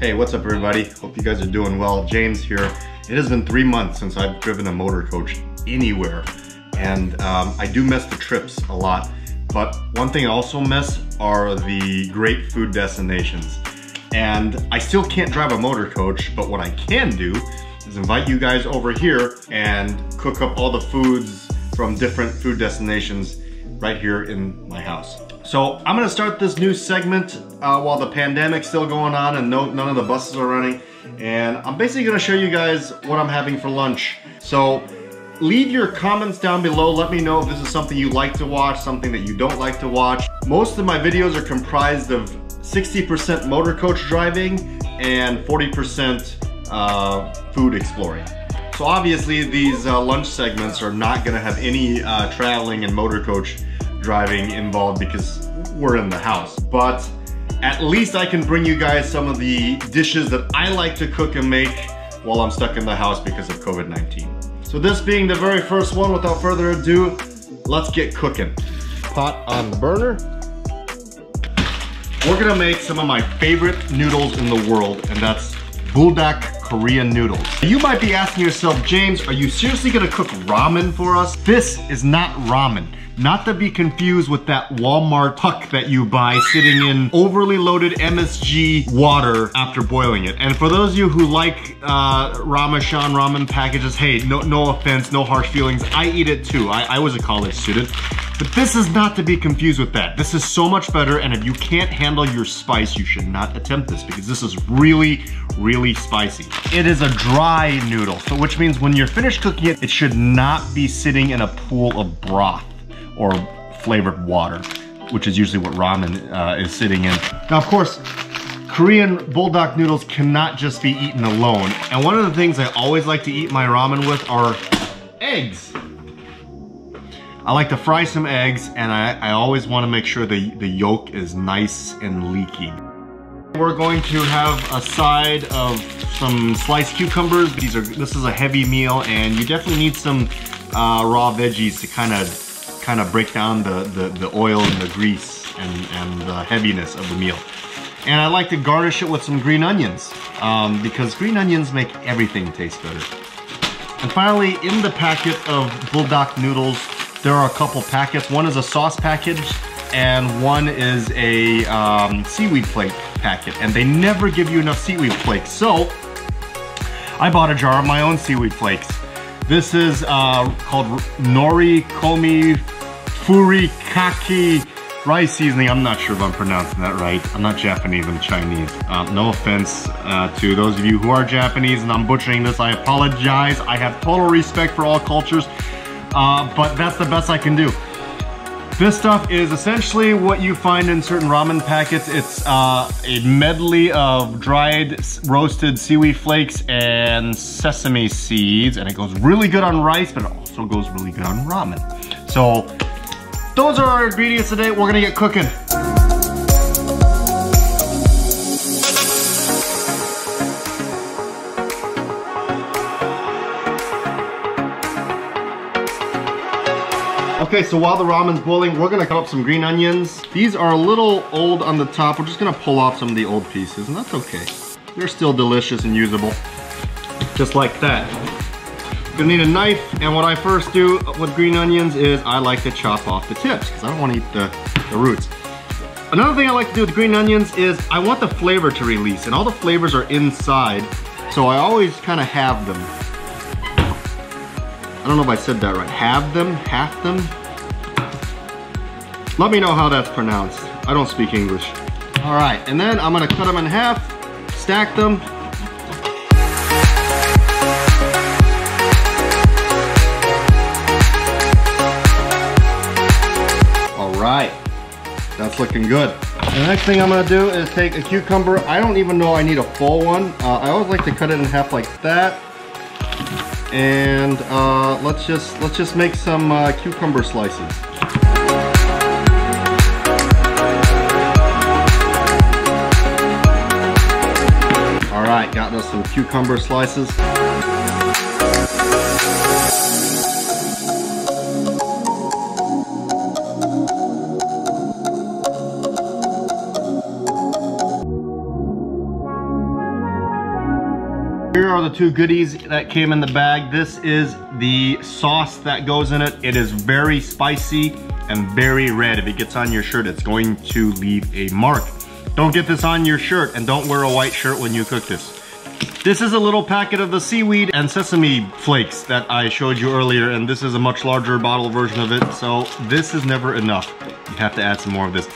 Hey, what's up everybody? Hope you guys are doing well. James here. It has been 3 months since I've driven a motor coach anywhere. And I do miss the trips a lot. But one thing I also miss are the great food destinations. And I still can't drive a motor coach, but what I can do is invite you guys over here and cook up all the foods from different food destinations right here in my house. So I'm gonna start this new segment while the pandemic's still going on and none of the buses are running. And I'm basically gonna show you guys what I'm having for lunch. So leave your comments down below. Let me know if this is something you like to watch, something that you don't like to watch. Most of my videos are comprised of 60% motor coach driving and 40% food exploring. So obviously these lunch segments are not gonna have any traveling and motor coach driving involved because we're in the house. But at least I can bring you guys some of the dishes that I like to cook and make while I'm stuck in the house because of COVID-19. So this being the very first one, without further ado, let's get cooking. Pot on the burner. We're gonna make some of my favorite noodles in the world, and that's Buldak Korean noodles. You might be asking yourself, James, are you seriously gonna cook ramen for us? This is not ramen. Not to be confused with that Walmart puck that you buy sitting in overly loaded MSG water after boiling it. And for those of you who like ramen packages, hey, no offense, no harsh feelings. I eat it too. I was a college student. But this is not to be confused with that. This is so much better, and if you can't handle your spice, you should not attempt this because this is really, really spicy. It is a dry noodle, so which means when you're finished cooking it, it should not be sitting in a pool of broth or flavored water, which is usually what ramen is sitting in. Now, of course, Korean Buldak noodles cannot just be eaten alone. And one of the things I always like to eat my ramen with are eggs. I like to fry some eggs, and I always want to make sure the yolk is nice and leaky. We're going to have a side of some sliced cucumbers. This is a heavy meal, and you definitely need some raw veggies to kind of break down the oil and the grease and the heaviness of the meal. And I like to garnish it with some green onions because green onions make everything taste better. And finally, in the packet of Buldak noodles, there are a couple packets. One is a sauce package and one is a seaweed flake packet. And they never give you enough seaweed flakes. So I bought a jar of my own seaweed flakes. This is called Nori, Komi, Furikake rice seasoning. I'm not sure if I'm pronouncing that right. I'm not Japanese, I'm Chinese. No offense to those of you who are Japanese and I'm butchering this, I apologize. I have total respect for all cultures, but that's the best I can do. This stuff is essentially what you find in certain ramen packets. It's a medley of dried roasted seaweed flakes and sesame seeds, and it goes really good on rice, but it also goes really good on ramen. So those are our ingredients today. We're gonna get cooking. Okay, so while the ramen's boiling, we're gonna cut up some green onions. These are a little old on the top. We're just gonna pull off some of the old pieces, and that's okay. They're still delicious and usable, just like that. Gonna need a knife, and what I first do with green onions is I like to chop off the tips because I don't want to eat the roots. Another thing I like to do with green onions is I want the flavor to release, and all the flavors are inside, so I always kind of halve them. I don't know if I said that right. Half them? Let me know how that's pronounced. I don't speak English. All right, and then I'm gonna cut them in half, stack them. Right, that's looking good. The next thing I'm gonna do is take a cucumber. I don't even know I need a full one. I always like to cut it in half like that. And let's just make some cucumber slices. All right, got us some cucumber slices. are the two goodies that came in the bag. This is the sauce that goes in it. It is very spicy and very red. If it gets on your shirt, it's going to leave a mark. Don't get this on your shirt, and don't wear a white shirt when you cook this. This is a little packet of the seaweed and sesame flakes that I showed you earlier, and this is a much larger bottle version of it, so this is never enough. You have to add some more of this.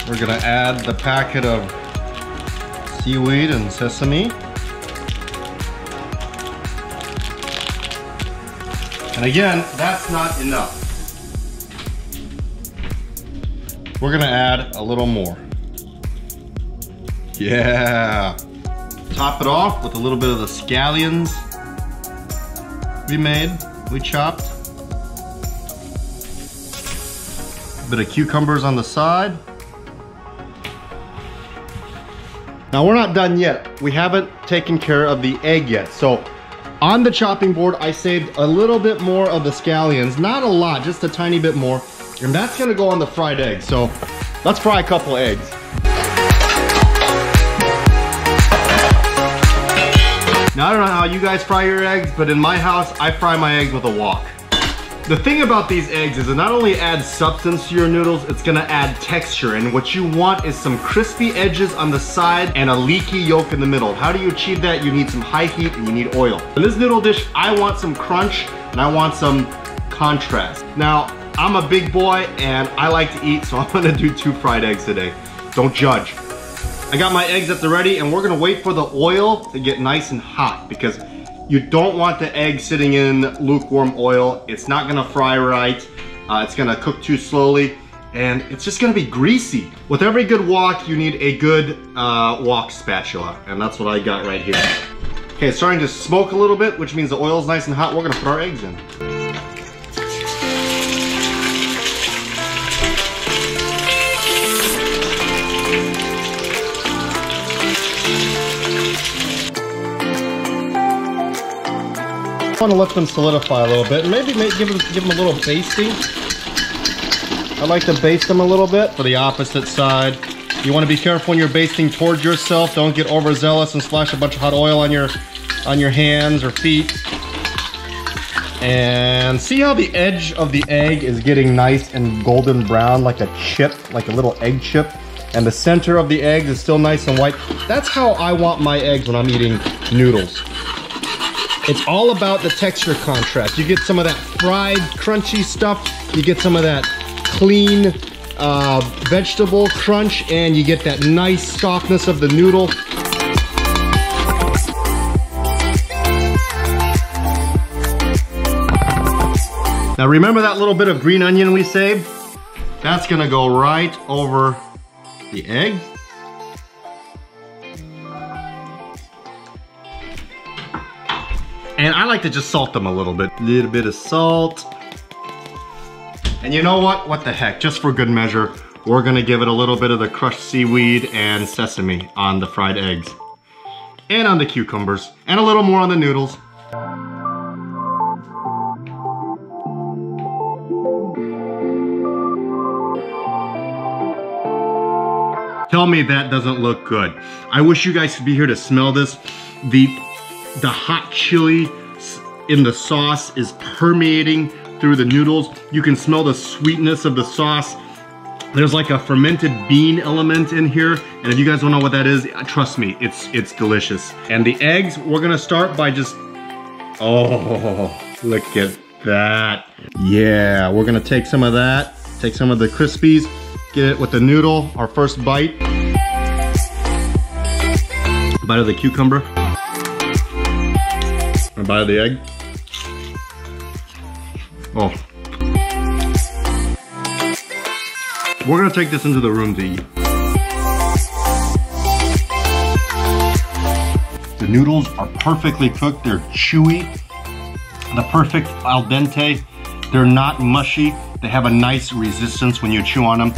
We're gonna add the packet of seaweed and sesame. And again, that's not enough. We're gonna add a little more. Yeah. Top it off with a little bit of the scallions we chopped. A bit of cucumbers on the side. Now we're not done yet. We haven't taken care of the egg yet. So on the chopping board, I saved a little bit more of the scallions. Not a lot, just a tiny bit more. And that's gonna go on the fried egg. So let's fry a couple eggs. Now I don't know how you guys fry your eggs, but in my house, I fry my eggs with a wok. The thing about these eggs is it not only adds substance to your noodles, it's gonna add texture. And what you want is some crispy edges on the side and a leaky yolk in the middle. How do you achieve that? You need some high heat and you need oil. In this noodle dish, I want some crunch and I want some contrast. Now, I'm a big boy and I like to eat, so I'm gonna do 2 fried eggs today. Don't judge. I got my eggs at the ready and we're gonna wait for the oil to get nice and hot because you don't want the egg sitting in lukewarm oil. It's not gonna fry right. It's gonna cook too slowly and it's just gonna be greasy. With every good wok, you need a good wok spatula, and that's what I got right here. Okay, it's starting to smoke a little bit, which means the oil's nice and hot. We're gonna put our eggs in. I want to let them solidify a little bit and maybe give them a little basting. I like to baste them a little bit for the opposite side. You want to be careful when you're basting towards yourself. Don't get overzealous and splash a bunch of hot oil on your hands or feet. And see how the edge of the egg is getting nice and golden brown, like a chip, like a little egg chip. And the center of the egg is still nice and white. That's how I want my eggs when I'm eating noodles. It's all about the texture contrast. You get some of that fried, crunchy stuff. You get some of that clean vegetable crunch, and you get that nice softness of the noodle. Now remember that little bit of green onion we saved? That's gonna go right over the egg. And I like to just salt them a little bit. Little bit of salt. And you know what? What the heck? Just for good measure, we're gonna give it a little bit of the crushed seaweed and sesame on the fried eggs. And on the cucumbers. And a little more on the noodles. Tell me that doesn't look good. I wish you guys could be here to smell this. The hot chili in the sauce is permeating through the noodles. You can smell the sweetness of the sauce. There's like a fermented bean element in here. And if you guys don't know what that is, trust me, it's delicious. And the eggs, we're gonna start by just, oh, look at that. Yeah, we're gonna take some of that, take some of the crispies, get it with the noodle, our first bite. Bite of the cucumber. A bite of the egg. Oh. We're gonna take this into the room to eat. The noodles are perfectly cooked. They're chewy. the perfect al dente. They're not mushy. They have a nice resistance when you chew on them.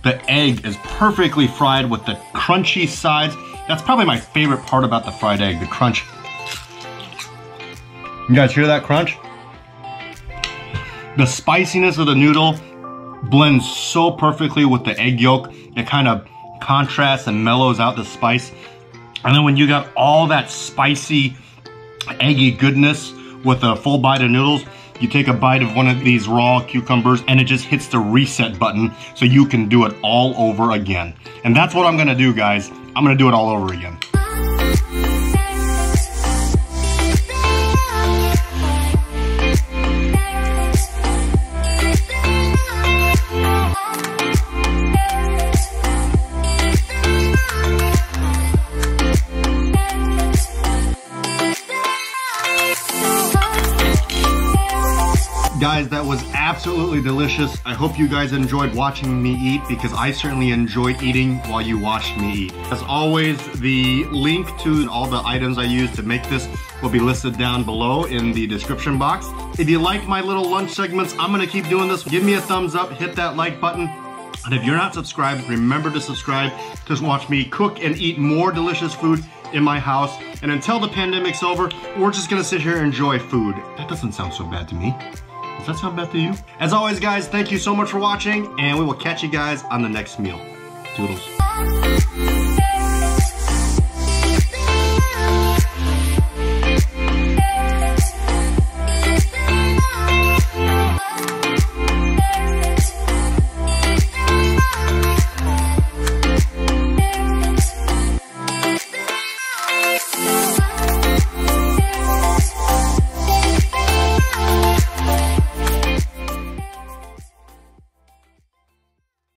The egg is perfectly fried with the crunchy sides. That's probably my favorite part about the fried egg, the crunch. You guys hear that crunch? The spiciness of the noodle blends so perfectly with the egg yolk. It kind of contrasts and mellows out the spice. And then when you got all that spicy, eggy goodness with a full bite of noodles, you take a bite of one of these raw cucumbers and it just hits the reset button so you can do it all over again. And that's what I'm gonna do, guys. I'm gonna do it all over again. Guys, that was absolutely delicious. I hope you guys enjoyed watching me eat because I certainly enjoyed eating while you watched me eat. As always, the link to all the items I used to make this will be listed down below in the description box. If you like my little lunch segments, I'm gonna keep doing this. Give me a thumbs up, hit that like button. And if you're not subscribed, remember to subscribe to watch me cook and eat more delicious food in my house. And until the pandemic's over, we're just gonna sit here and enjoy food. That doesn't sound so bad to me. Does that sound bad to you? As always, guys, thank you so much for watching, and we will catch you guys on the next meal. Toodles.